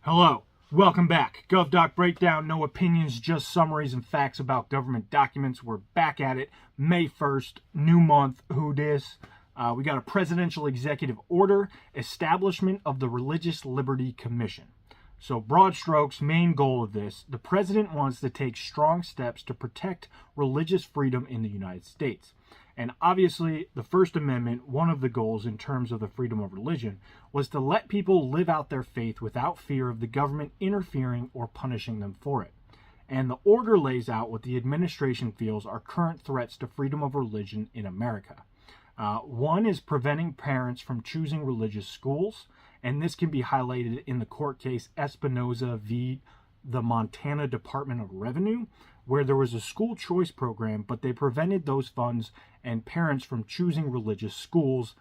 Hello, welcome back. GovDoc Breakdown, no opinions, just summaries and facts about government documents. We're back at it. May 1st, new month, who dis? We got a presidential executive order, establishment of the Religious Liberty Commission. So broad strokes, main goal of this, the president wants to take strong steps to protect religious freedom in the United States. And obviously, the First Amendment, one of the goals in terms of the freedom of religion, was to let people live out their faith without fear of the government interfering or punishing them for it. And the order lays out what the administration feels are current threats to freedom of religion in America. One is preventing parents from choosing religious schools, and this can be highlighted in the court case Espinoza v. the Montana Department of Revenue, where there was a school choice program, but they prevented those funds and parents from choosing religious schools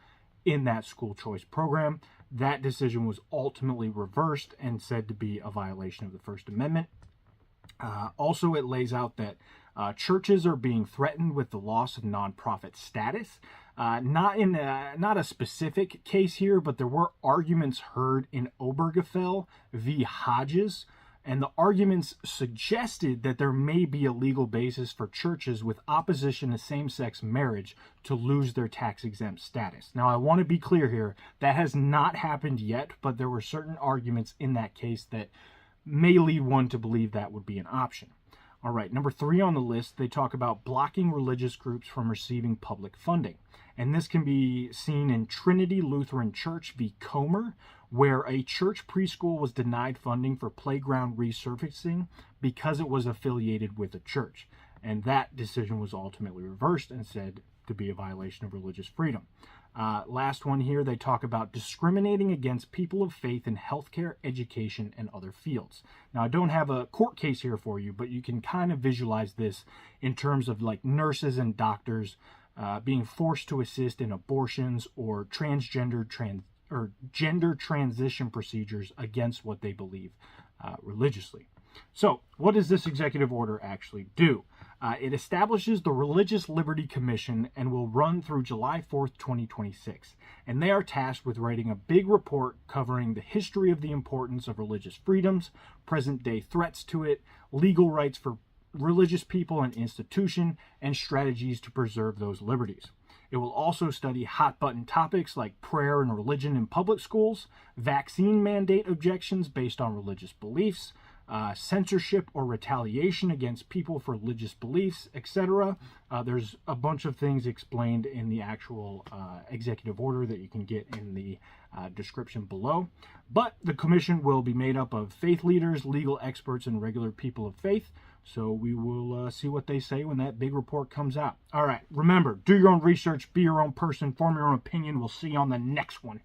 in that school choice program. That decision was ultimately reversed and said to be a violation of the First Amendment. Also, it lays out that churches are being threatened with the loss of nonprofit status. Not a specific case here, but there were arguments heard in Obergefell v. Hodges, and the arguments suggested that there may be a legal basis for churches with opposition to same-sex marriage to lose their tax-exempt status. Now, I want to be clear here, that has not happened yet, but there were certain arguments in that case that may lead one to believe that would be an option. All right, number 3 on the list, they talk about blocking religious groups from receiving public funding. And this can be seen in Trinity Lutheran Church v. Comer, where a church preschool was denied funding for playground resurfacing because it was affiliated with a church. And that decision was ultimately reversed and said to be a violation of religious freedom. Last one here, they talk about discriminating against people of faith in healthcare, education, and other fields. Now, I don't have a court case here for you, but you can kind of visualize this in terms of like nurses and doctors being forced to assist in abortions or gender transition procedures against what they believe religiously. So, what does this executive order actually do? It establishes the Religious Liberty Commission and will run through July 4th, 2026. And they are tasked with writing a big report covering the history of the importance of religious freedoms, present-day threats to it, legal rights for religious people and institution, and strategies to preserve those liberties. It will also study hot-button topics like prayer and religion in public schools, vaccine mandate objections based on religious beliefs, censorship or retaliation against people for religious beliefs, etc. There's a bunch of things explained in the actual executive order that you can get in the description below. But the commission will be made up of faith leaders, legal experts, and regular people of faith. So we will see what they say when that big report comes out. All right, remember, do your own research, be your own person, form your own opinion. We'll see you on the next one.